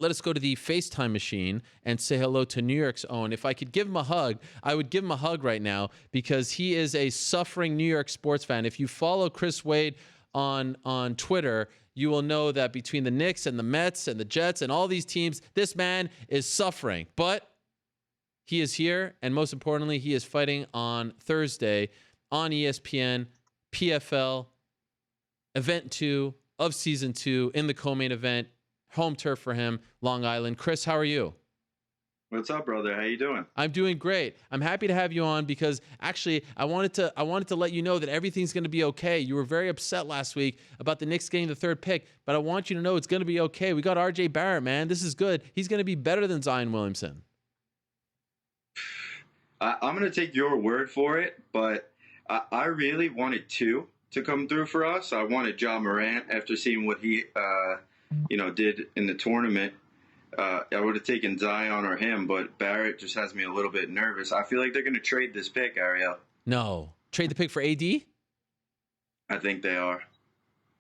let us go to the FaceTime machine and say hello to New York's own. If I could give him a hug, I would give him a hug right now because he is a suffering New York sports fan. If you follow Chris Wade on Twitter, you will know that between the Knicks and the Mets and the Jets and all these teams, this man is suffering. But he is here, and most importantly, he is fighting on Thursday on ESPN, PFL, Event 2 of Season 2 in the co-main event. Home turf for him, Long Island. Chris, how are you? What's up, brother? How you doing? I'm doing great. I'm happy to have you on because actually I wanted to let you know that everything's going to be okay. You were very upset last week about the Knicks getting the third pick, but I want you to know it's going to be okay. We got R.J. Barrett, man. This is good. He's going to be better than Zion Williamson. I'm going to take your word for it, but I really wanted two to come through for us. I wanted Ja Morant after seeing what he did in the tournament. I would have taken Zion or him, but Barrett just has me a little bit nervous. I feel like they're going to trade this pick, Ariel. No. Trade the pick for AD? I think they are.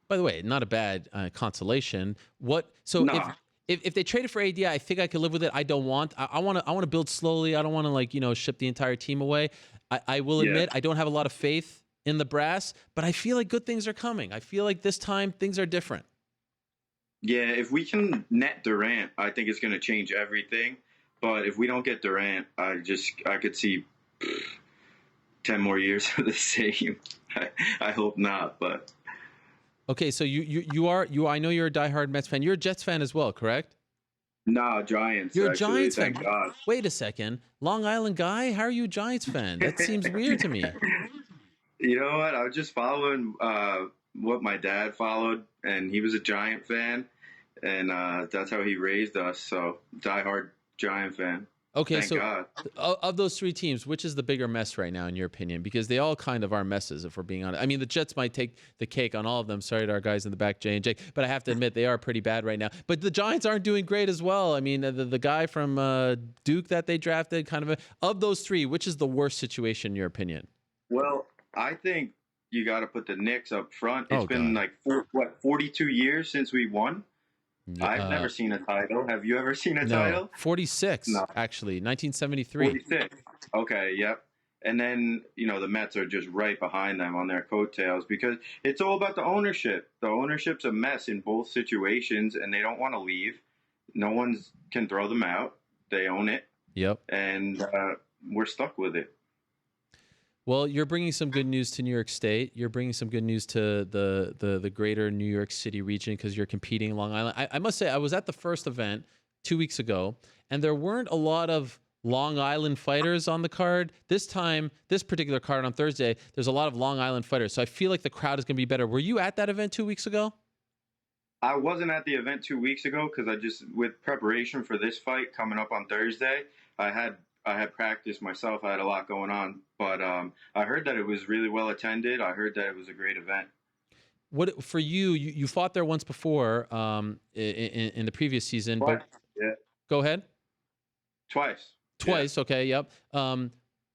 By the way, not a bad consolation. If they traded for AD, I think I could live with it. I don't want. I want to build slowly. I don't want to ship the entire team away. I will admit I don't have a lot of faith in the brass, but I feel like good things are coming. I feel like this time things are different. Yeah, if we can net Durant, I think it's going to change everything. But if we don't get Durant, I could see 10 more years of the same. I hope not, but. Okay, so I know you're a diehard Mets fan. You're a Jets fan as well, correct? Nah, Giants. You're a actually, Giants fan. thank God. Wait a second. Long Island guy? How are you a Giants fan? That seems weird to me. You know what? I was just following what my dad followed, and he was a Giant fan, and that's how he raised us. So, diehard Giant fan. Okay, Thank God. Of those three teams, which is the bigger mess right now, in your opinion? Because they all kind of are messes, if we're being honest. I mean, the Jets might take the cake on all of them. Sorry to our guys in the back, Jay and Jake, but I have to admit they are pretty bad right now. But the Giants aren't doing great as well. I mean, the guy from Duke that they drafted, of those three, which is the worst situation in your opinion? Well, I think you got to put the Knicks up front. It's been like 42 years since we won. I've never seen a title. Have you ever seen a title? 46, No. actually, 1973. 46. Okay, yep. And then, the Mets are just right behind them on their coattails because it's all about the ownership. The ownership's a mess in both situations, and they don't want to leave. No one can throw them out. They own it. Yep. And we're stuck with it. Well, you're bringing some good news to New York State. You're bringing some good news to the greater New York City region because you're competing in Long Island. I must say, I was at the first event 2 weeks ago, and there weren't a lot of Long Island fighters on the card. This time, this particular card on Thursday, there's a lot of Long Island fighters. So I feel like the crowd is going to be better. Were you at that event 2 weeks ago? I wasn't at the event 2 weeks ago because with preparation for this fight coming up on Thursday, I had practice myself. I had a lot going on, but I heard that it was really well attended. I heard that it was a great event. What for you? You fought there once before in the previous season. Twice. But Yeah. Go ahead. Twice. Yeah. Okay. Yep.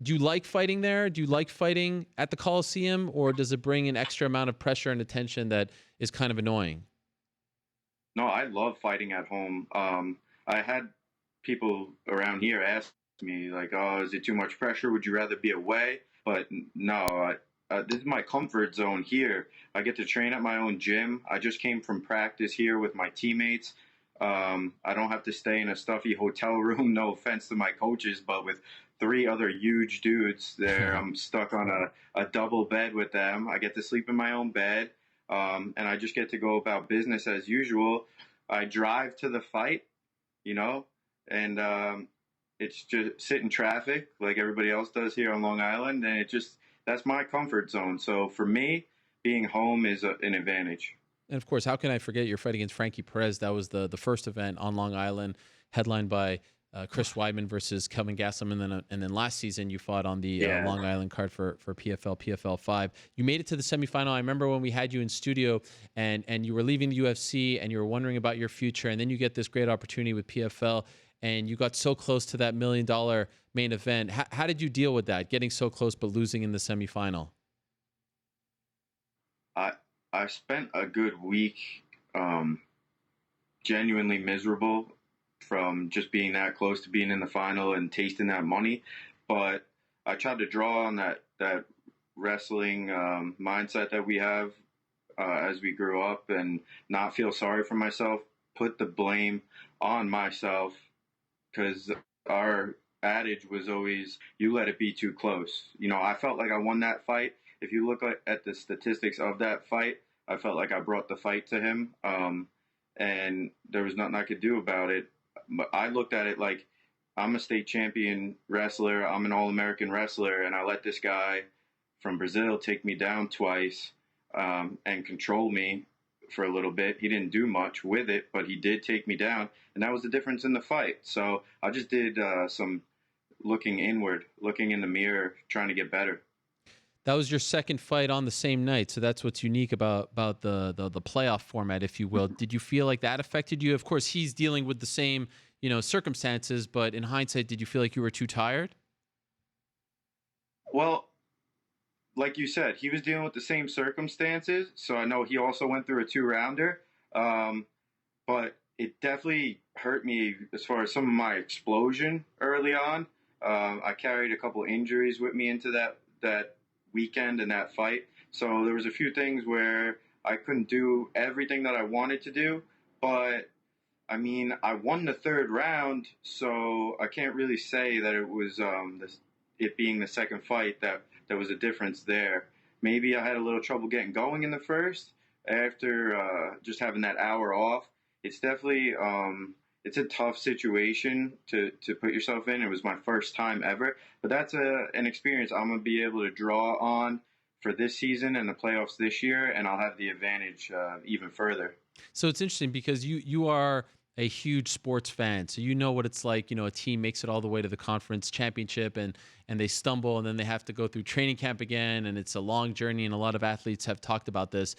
Do you like fighting there? Do you like fighting at the Coliseum, or does it bring an extra amount of pressure and attention that is kind of annoying? No, I love fighting at home. I had people around here ask me like, "Oh, is it too much pressure? Would you rather be away?" But no, this is my comfort zone here. I get to train at my own gym. I just came from practice here with my teammates. I don't have to stay in a stuffy hotel room. No offense to my coaches, but with 3 other huge dudes there, I'm stuck on a double bed with them. I get to sleep in my own bed, and I just get to go about business as usual. I drive to the fight, and it's just sit in traffic like everybody else does here on Long Island, and that's my comfort zone. So for me, being home is an advantage. And of course, how can I forget your fight against Frankie Perez? That was the first event on Long Island, headlined by Chris Weidman versus Kelvin Gastelum, and then last season you fought on the Long Island card for PFL 5. You made it to the semifinal. I remember when we had you in studio, and you were leaving the UFC, and you were wondering about your future, and then you get this great opportunity with PFL, and you got so close to that $1 million main event. How did you deal with that, getting so close but losing in the semifinal? I spent a good week genuinely miserable from just being that close to being in the final and tasting that money. But I tried to draw on that wrestling mindset that we have as we grew up and not feel sorry for myself, put the blame on myself because our adage was always, you let it be too close. I felt like I won that fight. If you look at the statistics of that fight, I felt like I brought the fight to him, and there was nothing I could do about it. But I looked at it like, I'm a state champion wrestler, I'm an All-American wrestler, and I let this guy from Brazil take me down twice and control me for a little bit. He didn't do much with it, but he did take me down, and that was the difference in the fight. So I just did some looking inward, looking in the mirror, trying to get better. That was your second fight on the same night, so that's what's unique about the playoff format, if you will. Did you feel like that affected you? Of course, he's dealing with the same circumstances, but in hindsight, did you feel like you were too tired? Well, like you said, he was dealing with the same circumstances, so I know he also went through a 2-rounder. But it definitely hurt me as far as some of my explosion early on. I carried a couple injuries with me into that weekend and that fight. So there was a few things where I couldn't do everything that I wanted to do, but I mean, I won the 3rd round, so I can't really say that it was it being the second fight that was a difference there. Maybe I had a little trouble getting going in the first after just having that hour off. It's definitely it's a tough situation to put yourself in. It was my first time ever, but that's an experience I'm going to be able to draw on for this season and the playoffs this year, and I'll have the advantage even further. So it's interesting because you are a huge sports fan, so you know what it's like. A team makes it all the way to the conference championship, and they stumble, and then they have to go through training camp again, and it's a long journey. And a lot of athletes have talked about this.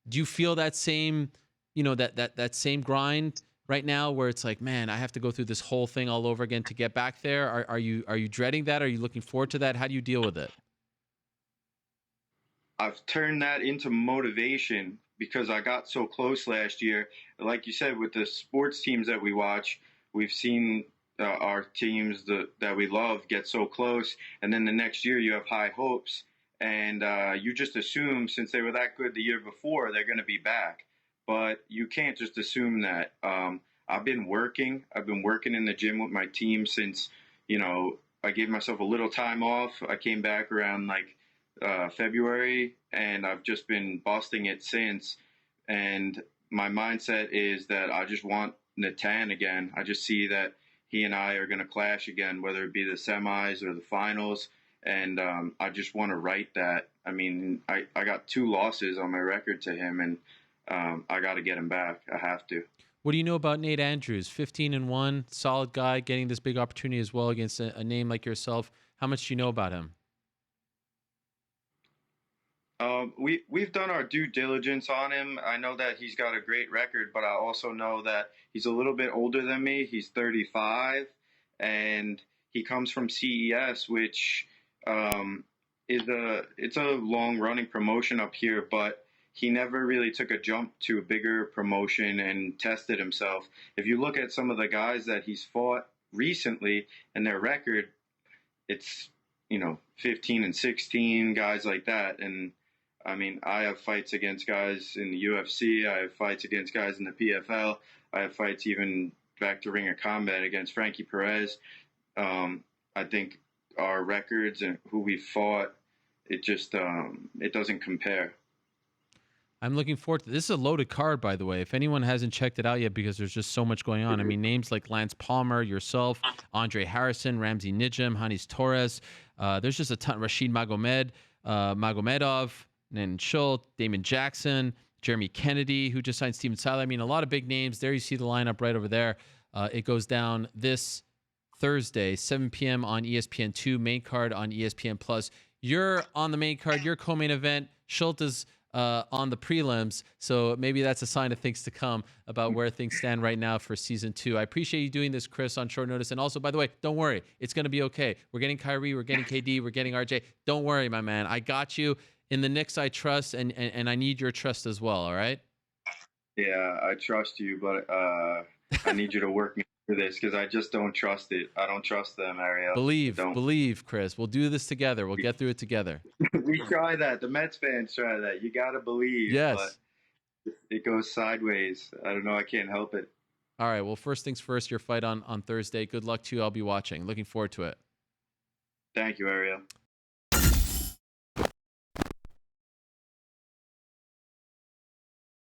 Do you feel that same, that same grind right now, where it's like, man, I have to go through this whole thing all over again to get back there? Are you dreading that? Are you looking forward to that? How do you deal with it? I've turned that into motivation because I got so close last year. Like you said, with the sports teams that we watch, we've seen our teams that we love get so close, and then the next year you have high hopes, and you just assume since they were that good the year before, they're going to be back. But you can't just assume that. I've been working in the gym with my team since, I gave myself a little time off. I came back around like February, and I've just been busting it since. And my mindset is that I just want Natan again. I just see that he and I are going to clash again, whether it be the semis or the finals. And I just want to right that. I mean, I got 2 losses on my record to him, and I got to get him back. I have to. What do you know about Nate Andrews? 15-1, solid guy, getting this big opportunity as well against a name like yourself. How much do you know about him? We've done our due diligence on him. I know that he's got a great record, but I also know that he's a little bit older than me. He's 35, and he comes from CES, which it's a long running promotion up here, but he never really took a jump to a bigger promotion and tested himself. If you look at some of the guys that he's fought recently and their record, it's 15-16, guys like that. And I mean, I have fights against guys in the UFC. I have fights against guys in the PFL. I have fights even back to Ring of Combat against Frankie Perez. I think our records and who we fought, it just it doesn't compare. I'm looking forward to this. Is a loaded card, by the way. If anyone hasn't checked it out yet, because there's just so much going on. I mean, names like Lance Palmer, yourself, Andre Harrison, Ramsey Nijem, Hanis Torres. There's just a ton. Rashid Magomedov, Nan Schultz, Damon Jackson, Jeremy Kennedy, who just signed Steven Siler. I mean, a lot of big names. There you see the lineup right over there. It goes down this Thursday, 7 p.m. on ESPN2, main card on ESPN+. You're on the main card. Your co-main event. Schultz is on the prelims, so maybe that's a sign of things to come about where things stand right now for season 2. I appreciate you doing this, Chris, on short notice. And also, by the way, don't worry, it's going to be okay. We're getting Kyrie, we're getting KD, we're getting RJ. Don't worry, my man. I got you. In the Knicks, I trust, and I need your trust as well. All right? Yeah, I trust you, but I need you to work me for this because I just don't trust it. I don't trust them, Ariel. Believe, Chris. We'll do this together. We'll get through it together. We try that. The Mets fans try that. You gotta believe, but Yes. it goes sideways. I don't know. I can't help it. All right. Well, first things first, your fight on Thursday. Good luck to you. I'll be watching. Looking forward to it. Thank you, Ariel.